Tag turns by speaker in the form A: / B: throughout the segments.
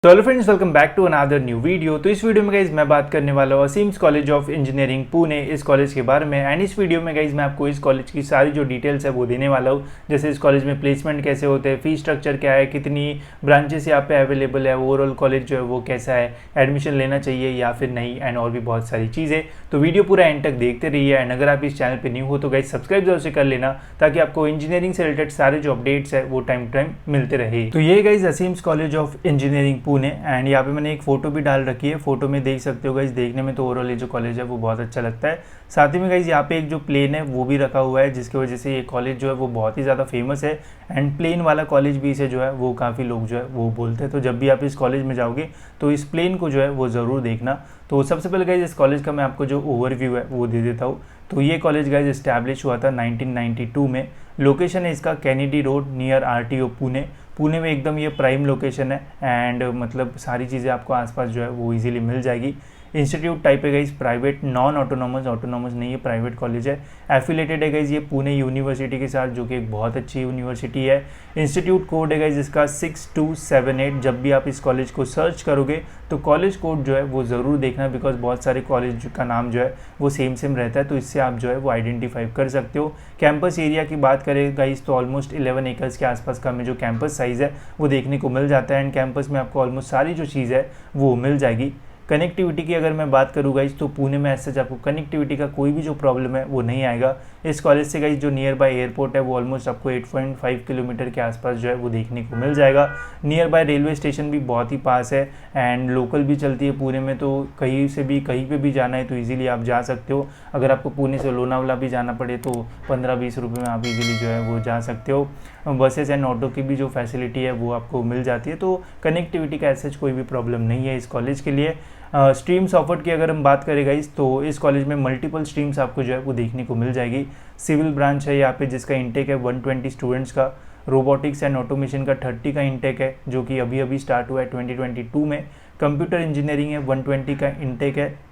A: तो hello friends, welcome back to another new video. तो इस वीडियो में गाइज मैं बात करने वाला हूँ असीम्स कॉलेज ऑफ इंजीनियरिंग पुणे, इस कॉलेज के बारे में। एंड इस वीडियो में गाइज मैं आपको इस कॉलेज की सारी जो डिटेल्स है वो देने वाला हूँ। जैसे इस कॉलेज में प्लेसमेंट कैसे होते हैं, फीस स्ट्रक्चर क्या है, कितनी ब्रांचेस यहाँ पे अवेलेबल है, ओवरऑल कॉलेज जो है वो कैसा है, एडमिशन लेना चाहिए या फिर नहीं, एंड और भी बहुत सारी चीज़ें। तो वीडियो पूरा एंड तक देखते रहिए। एंड अगर आप इस चैनल पर न्यू हो तो गाइज सब्सक्राइब जरूर से कर लेना, ताकि आपको इंजीनियरिंग से रिलेटेड सारे जो अपडेट्स है वो टाइम टू टाइम मिलते रहे। तो ये गाइज असीम्स college of engineering Pune, and यहाँ पे मैंने एक फ़ोटो भी डाल रखी है। फोटो में देख सकते हो गाइज, देखने में तो ओवरऑल ये जो कॉलेज है वो बहुत अच्छा लगता है। साथ ही में गाइज यहाँ पे एक जो प्लेन है वो भी रखा हुआ है, जिसकी वजह से ये कॉलेज जो है वो बहुत ही ज़्यादा फेमस है। एंड प्लेन वाला कॉलेज भी इसे जो है वो काफ़ी लोग जो है वो बोलते हैं। तो जब भी आप इस कॉलेज में जाओगे तो इस प्लेन को जो है वो ज़रूर देखना। तो सबसे पहले गाइज इस कॉलेज का मैं आपको जो ओवरव्यू है वो दे देता हूँ। तो ये कॉलेज गाइज इस्टेब्लिश हुआ था 1992 में। लोकेशन है इसका Kennedy road near RTO Pune. Pune में एकदम ये प्राइम लोकेशन है। एंड मतलब सारी चीज़ें आपको आसपास जो है वो इजीली मिल जाएगी। इंस्टीट्यूट टाइप है guys private, non autonomous, autonomous नहीं है, प्राइवेट कॉलेज है। एफिलेटेड है गाइज ये पुणे यूनिवर्सिटी के साथ, जो कि एक बहुत अच्छी यूनिवर्सिटी है। इंस्टीट्यूट कोड है गाइज इसका 6278। जब भी आप इस कॉलेज को सर्च करोगे तो कॉलेज कोड जो है वो ज़रूर देखना, बिकॉज बहुत सारे कॉलेज का नाम जो है वो सेम रहता है, तो इससे आप जो है वो आइडेंटिफाई कर सकते हो। कैंपस एरिया की बात करें गाइज तो ऑलमोस्ट 11 एकर्स के आसपास का हमें जो कैंपस साइज़ है वो देखने को मिल जाता है। एंड कैंपस में आपको ऑलमोस्ट सारी जो चीज़ है वो मिल जाएगी। कनेक्टिविटी की अगर मैं बात करूँ गाइज तो पुणे में ऐसे आपको कनेक्टिविटी का कोई भी जो प्रॉब्लम है वो नहीं आएगा। इस कॉलेज से गाइज जो नियर बाय एयरपोर्ट है वो ऑलमोस्ट आपको 8.5 किलोमीटर के आसपास जो है वो देखने को मिल जाएगा। नियर बाय रेलवे स्टेशन भी बहुत ही पास है। एंड लोकल भी चलती है पुणे में, तो कहीं से भी कहीं पे भी जाना है तो इजीली आप जा सकते हो। अगर आपको पुणे से लोनावला भी जाना पड़े तो 15-20 रुपये में आप इजीली जो है वो जा सकते हो। बसेस एंड ऑटो की भी जो फैसिलिटी है वो आपको मिल जाती है। तो कनेक्टिविटी का ऐसा कोई भी प्रॉब्लम नहीं है इस कॉलेज के लिए। स्ट्रीम्स ऑफर्ड की अगर हम बात करें गाइस तो इस कॉलेज में मल्टीपल स्ट्रीम्स आपको जो है वो देखने को मिल जाएगी। सिविल ब्रांच है यहाँ पे, जिसका इंटेक है 120 स्टूडेंट्स का। रोबोटिक्स एंड ऑटोमेशन का 30 का इंटेक है, जो कि अभी अभी स्टार्ट हुआ है 2022 में। कंप्यूटर इंजीनियरिंग है 120 का इंटेक है।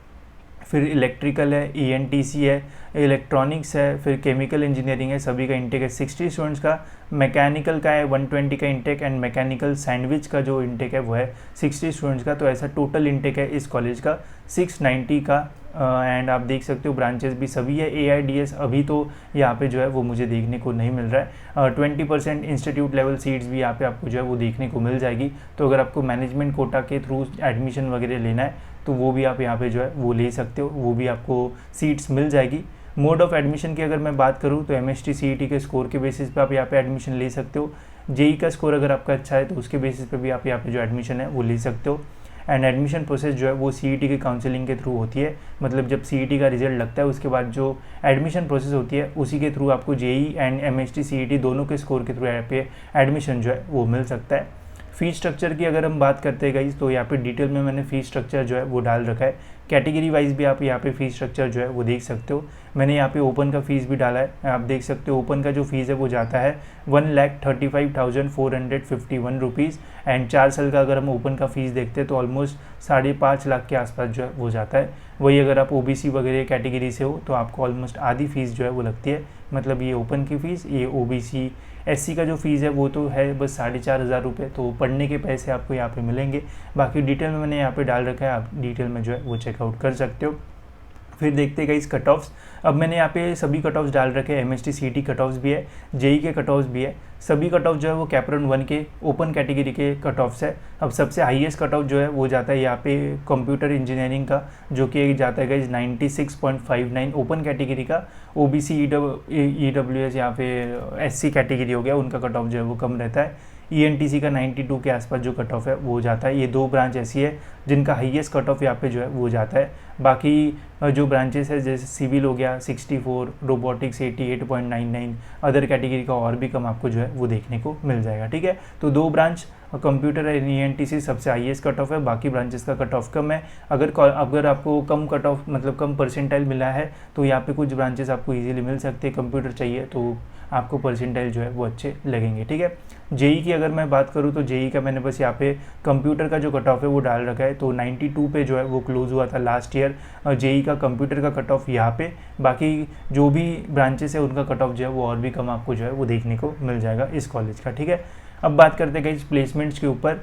A: फिर इलेक्ट्रिकल है, ईएनटीसी है, इलेक्ट्रॉनिक्स है, फिर केमिकल इंजीनियरिंग है, सभी का इंटेक है 60 स्टूडेंट्स का। मैकेनिकल का है 120 का इंटेक, एंड मैकेनिकल सैंडविच का जो इंटेक है वो है 60 स्टूडेंट्स का। तो ऐसा टोटल इंटेक है इस कॉलेज का 690 का। एंड आप देख सकते हो ब्रांचेस भी सभी है। AIDS अभी तो यहाँ पे जो है वो मुझे देखने को नहीं मिल रहा है। 20% इंस्टीट्यूट लेवल सीट्स भी यहाँ पे आपको जो है वो देखने को मिल जाएगी। तो अगर आपको मैनेजमेंट कोटा के थ्रू एडमिशन वगैरह लेना है तो वो भी आप यहाँ पे जो है वो ले सकते हो, वो भी आपको सीट्स मिल जाएगी। मोड ऑफ एडमिशन की अगर मैं बात करूँ तो MST CET के स्कोर के बेसिस पे आप यहाँ पे एडमिशन ले सकते हो। JEE का स्कोर अगर आपका अच्छा है तो उसके बेसिस पे भी आप यहाँ पे जो एडमिशन है वो ले सकते हो। एंड एडमिशन प्रोसेस जो है वो CET के काउंसलिंग के थ्रू होती है। मतलब जब CET का रिजल्ट लगता है उसके बाद जो एडमिशन प्रोसेस होती है उसी के थ्रू आपको JEE एंड MST CET दोनों के स्कोर के थ्रू यहाँ पे एडमिशन जो है वो मिल सकता है। फ़ीस स्ट्रक्चर की अगर हम बात करते हैं गाइज तो यहाँ पे डिटेल में मैंने फ़ीस स्ट्रक्चर जो है वो डाल रखा है। कैटेगरी वाइज भी आप यहाँ पे फ़ीस स्ट्रक्चर जो है वो देख सकते हो। मैंने यहाँ पे ओपन का फ़ीस भी डाला है, आप देख सकते हो। ओपन का जो फ़ीस है वो जाता है 1,35,451 रुपीज़। एंड 4 साल का अगर हम ओपन का फ़ीस देखते हैं तो ऑलमोस्ट 5.5 लाख के आसपास जो है वो जाता है। वही अगर आप OBC वगैरह कैटेगरी से हो तो आपको ऑलमोस्ट आधी फ़ीस जो है वो लगती है। मतलब ये ओपन की फ़ीस, ये OBC SC का जो फ़ीस है वो तो है बस 4,500 रुपये। तो पढ़ने के पैसे आपको यहाँ पे मिलेंगे। बाकी डिटेल में मैंने यहाँ पे डाल रखा है, आप डिटेल में जो है वो चेकआउट कर सकते हो। फिर देखते गए इस कट ऑफ्स। अब मैंने यहाँ पे सभी कट ऑफ्स डाल रखे हैं। MST CET कट ऑफ्स भी है, JEE के कट ऑफ्स भी है। सभी कट ऑफ जो है वो कैपरन 1 के ओपन कैटेगरी के कट ऑफ्स है। अब सबसे हाईएस्ट कट ऑफ जो है वो जाता है यहाँ पे कंप्यूटर इंजीनियरिंग का, जो कि जाता है 96.59 ओपन कैटेगरी का। OBC EWS या फिर SC कैटेगरी हो गया, उनका कट ऑफ जो है वो कम रहता है। ENTC का 92 के आसपास जो कट ऑफ है वो जाता है। ये 2 ब्रांच ऐसी है जिनका हाईएस्ट कट ऑफ यहाँ पे जो है वो जाता है। बाकी जो ब्रांचेस है जैसे सिविल हो गया 64, रोबोटिक्स 88.99, अदर कैटेगरी का और भी कम आपको जो है वो देखने को मिल जाएगा। ठीक है, तो 2 ब्रांच कंप्यूटर एंड ENTC सबसे हाईएस्ट कट ऑफ है, बाकी ब्रांचेस का कट ऑफ कम है। अगर आपको कम कट ऑफ मतलब कम परसेंटाइल मिला है तो यहाँ पे कुछ ब्रांचेस आपको इजीली मिल सकते हैं। कंप्यूटर चाहिए तो आपको परसेंटाइल जो है वो अच्छे लगेंगे। ठीक है, JEE की अगर मैं बात करूँ तो JEE का मैंने बस यहाँ पे कंप्यूटर का जो कट ऑफ है वो डाल रखा है। तो 92 पे जो है वो क्लोज हुआ था लास्ट ईयर JEE का कंप्यूटर का कट ऑफ यहाँ पे। बाकी जो भी ब्रांचेस है उनका कट ऑफ जो है वो और भी कम आपको जो है वो देखने को मिल जाएगा इस कॉलेज का। ठीक है, अब बात करते हैं गाइस प्लेसमेंट्स के ऊपर।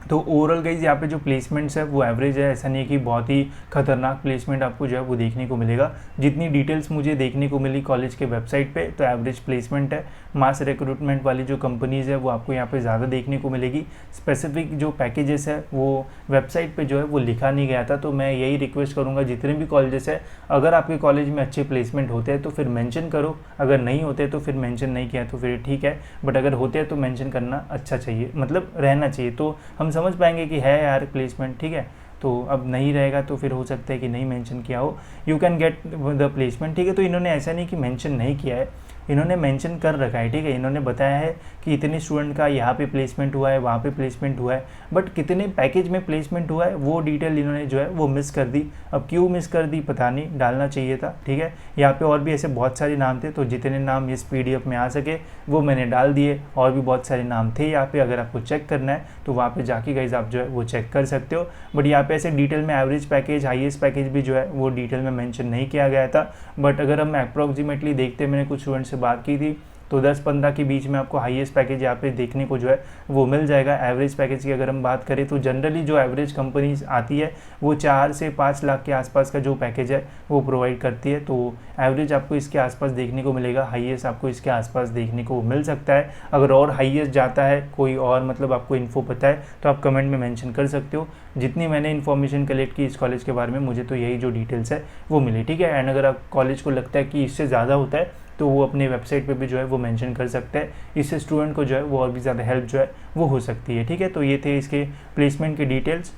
A: तो ओवरऑल गाइज यहाँ पे जो प्लेसमेंट्स है वो एवरेज है, ऐसा नहीं है कि बहुत ही खतरनाक प्लेसमेंट आपको जो है वो देखने को मिलेगा। जितनी डिटेल्स मुझे देखने को मिली कॉलेज के वेबसाइट पे तो एवरेज प्लेसमेंट है। मास रिक्रूटमेंट वाली जो कंपनीज़ है वो आपको यहाँ पे ज़्यादा देखने को मिलेगी। स्पेसिफिक जो पैकेजेस है वो वेबसाइट पे जो है वो लिखा नहीं गया था, तो मैं यही रिक्वेस्ट करूँगा जितने भी कॉलेजेस है, अगर आपके कॉलेज में अच्छे प्लेसमेंट होते हैं तो फिर मेंशन करो, अगर नहीं होते तो फिर मेंशन नहीं किया तो फिर ठीक है, बट अगर होते हैं तो मेंशन करना अच्छा चाहिए, मतलब रहना चाहिए, तो हम समझ पाएंगे कि है यार प्लेसमेंट, ठीक है। तो अब नहीं रहेगा तो फिर हो सकता है कि नहीं मेंशन किया हो, you can get the placement, ठीक है। तो इन्होंने ऐसा नहीं कि मेंशन नहीं किया है, इन्होंने मेंशन कर रखा है, ठीक है। इन्होंने बताया है कि इतने स्टूडेंट का यहाँ पे प्लेसमेंट हुआ है, वहाँ पे प्लेसमेंट हुआ है, बट कितने पैकेज में प्लेसमेंट हुआ है वो डिटेल इन्होंने जो है वो मिस कर दी। अब क्यों मिस कर दी पता नहीं, डालना चाहिए था, ठीक है। यहाँ पे और भी ऐसे बहुत सारे नाम थे, तो जितने नाम इस PDF में आ सके वो मैंने डाल दिए। और भी बहुत सारे नाम थे यहाँ पे, अगर आपको चेक करना है तो वहाँ पे जाके गाइस आप जो है वो चेक कर सकते हो। बट यहाँ पे ऐसे डिटेल में एवरेज पैकेज, हाईएस्ट पैकेज भी जो है वो डिटेल में मेंशन नहीं किया गया था। बट अगर हम अप्रॉक्सीमेटली देखते, मैंने कुछ स्टूडेंट से बात की थी, तो 10-15 के बीच में आपको हाईएस्ट पैकेज यहाँ पे देखने को जो है वो मिल जाएगा। एवरेज पैकेज की अगर हम बात करें तो जनरली जो एवरेज कंपनीज आती है वो 4 से 5 लाख के आसपास का जो पैकेज है वो प्रोवाइड करती है। तो एवरेज आपको इसके आसपास देखने को मिलेगा, हाईएस्ट आपको इसके आसपास देखने को मिल सकता है। अगर और हाईएस्ट जाता है कोई और, मतलब आपको इन्फो पता है तो आप कमेंट में मेंशन कर सकते हो। जितनी मैंने इन्फॉर्मेशन कलेक्ट की इस कॉलेज के बारे में, मुझे तो यही जो डिटेल्स है वो मिली, ठीक है। एंड अगर आप कॉलेज को लगता है कि इससे ज़्यादा होता है तो वो अपने वेबसाइट पे भी जो है वो मेंशन कर सकते हैं, इससे स्टूडेंट को जो है वो और भी ज़्यादा हेल्प जो है वो हो सकती है, ठीक है। तो ये थे इसके प्लेसमेंट के डिटेल्स।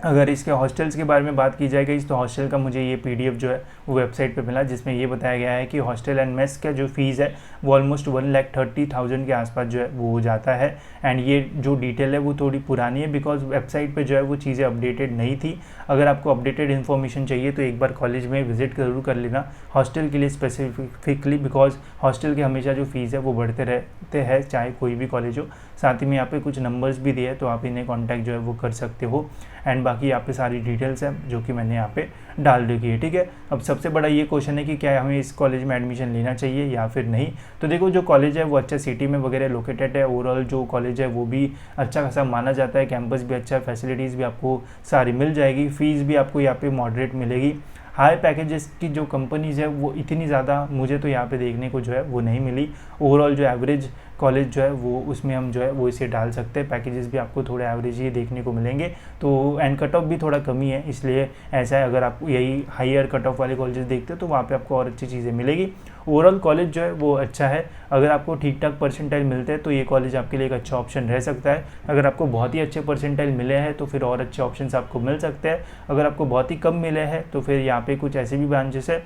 A: अगर इसके हॉस्टल्स के बारे में बात की जाएगी तो हॉस्टल का मुझे ये PDF जो है वो वेबसाइट पे मिला, जिसमें ये बताया गया है कि हॉस्टल एंड मेस का जो फीस है वो ऑलमोस्ट 1,30,000 के आसपास जो है वो हो जाता है। एंड ये जो डिटेल है वो थोड़ी पुरानी है, बिकॉज वेबसाइट पे जो है वो चीज़ें अपडेटेड नहीं थी। अगर आपको अपडेटेड इन्फॉर्मेशन चाहिए तो एक बार कॉलेज में विजिट ज़रूर कर लेना हॉस्टल के लिए स्पेसिफिकली, बिकॉज हॉस्टल के हमेशा जो फीस है वो बढ़ते रहते हैं चाहे कोई भी कॉलेज हो। साथ ही में यहाँ पे कुछ नंबर्स भी दिए हैं तो आप इन्हें कॉन्टैक्ट जो है वो कर सकते हो। एंड बाकी यहाँ पे सारी डिटेल्स हैं जो कि मैंने यहाँ पे डाल रखी है, ठीक है। अब सबसे बड़ा ये क्वेश्चन है कि क्या हमें इस कॉलेज में एडमिशन लेना चाहिए या फिर नहीं। तो देखो जो कॉलेज है वो अच्छा सिटी में वगैरह लोकेटेड है, ओवरऑल जो कॉलेज है वो भी अच्छा खासा माना जाता है, कैंपस भी अच्छा है, फैसिलिटीज़ भी आपको सारी मिल जाएगी, फीस भी आपको यहाँ पे मॉडरेट मिलेगी। हाई पैकेजेस की जो कंपनीज़ है वो इतनी ज़्यादा मुझे तो यहाँ पे देखने को जो है वो नहीं मिली। ओवरऑल जो एवरेज कॉलेज जो है वो उसमें हम जो है वो इसे डाल सकते हैं, पैकेजेस भी आपको थोड़े एवरेज ही देखने को मिलेंगे। तो एंड कट ऑफ भी थोड़ा कमी है, इसलिए ऐसा है। अगर आप यही हाईयर कट ऑफ वाले कॉलेजेस देखते हो तो वहाँ पे आपको और अच्छी चीज़ें मिलेगी। ओवरऑल कॉलेज जो है वो अच्छा है, अगर आपको ठीक ठाक परसेंटाइल मिलते हैं तो ये कॉलेज आपके लिए एक अच्छा ऑप्शन रह सकता है। अगर आपको बहुत ही अच्छे परसेंटाइल मिले हैं तो फिर और अच्छे ऑप्शंस आपको मिल सकते हैं। अगर आपको बहुत ही कम मिले हैं तो फिर यहाँ पे कुछ ऐसे भी ब्रांचेस है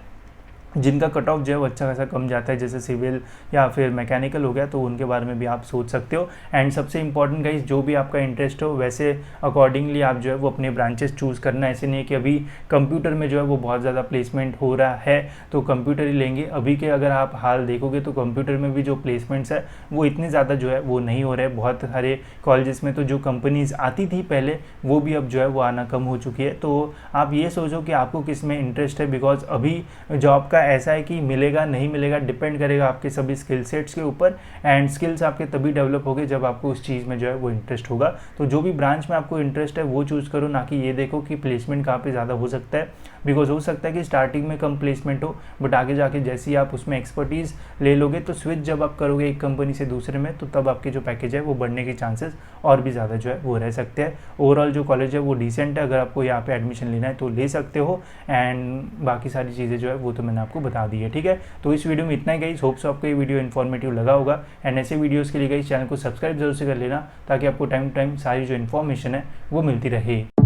A: जिनका कट ऑफ जो है वो अच्छा खासा कम जाता है, जैसे सिविल या फिर मैकेनिकल हो गया, तो उनके बारे में भी आप सोच सकते हो। एंड सबसे इंपॉर्टेंट गाइस, जो भी आपका इंटरेस्ट हो वैसे अकॉर्डिंगली आप जो है वो अपने ब्रांचेस चूज़ करना। ऐसे नहीं है कि अभी कंप्यूटर में जो है वो बहुत ज़्यादा प्लेसमेंट हो रहा है तो कंप्यूटर ही लेंगे। अभी के अगर आप हाल देखोगे तो कंप्यूटर में भी जो प्लेसमेंट्स है वो इतने ज़्यादा जो है वो नहीं हो रहे। बहुत सारे कॉलेजेस में तो जो कंपनीज आती थी पहले वो भी अब जो है वो आना कम हो चुकी है। तो आप ये सोचो कि आपको किस में इंटरेस्ट है, बिकॉज अभी जॉब का ऐसा है कि मिलेगा नहीं मिलेगा डिपेंड करेगा आपके सभी स्किल सेट्स के ऊपर। एंड स्किल्स आपके तभी डेवलप होंगे जब आपको उस चीज़ में जो है वो इंटरेस्ट होगा। तो जो भी ब्रांच में आपको इंटरेस्ट है वो चूज़ करो, ना कि ये देखो कि प्लेसमेंट कहाँ पे ज़्यादा हो सकता है। बिकॉज हो सकता है कि स्टार्टिंग में कम प्लेसमेंट हो, बट आगे जाके जैसे ही आप उसमें एक्सपर्टीज़ ले लोगे तो स्विच जब आप करोगे एक कंपनी से दूसरे में तो तब आपके जो पैकेज है वो बढ़ने के चांसेस और भी ज़्यादा जो है वो रह सकते हैं। ओवरऑल जो कॉलेज है वो डिसेंट है, अगर आपको यहाँ पे एडमिशन लेना है तो ले सकते हो। एंड बाकी सारी चीज़ें जो है वो तो मैंने आपको बता दी है, ठीक है। तो इस वीडियो में इतना ही गाइस, होप्स आपको ये वीडियो इन्फॉर्मेटिव लगा होगा। एंड ऐसे वीडियोज़ के लिए गाइस चैनल को सब्सक्राइब जरूर से कर लेना ताकि आपको टाइम टू टाइम सारी जो इन्फॉर्मेशन है वो मिलती रहे।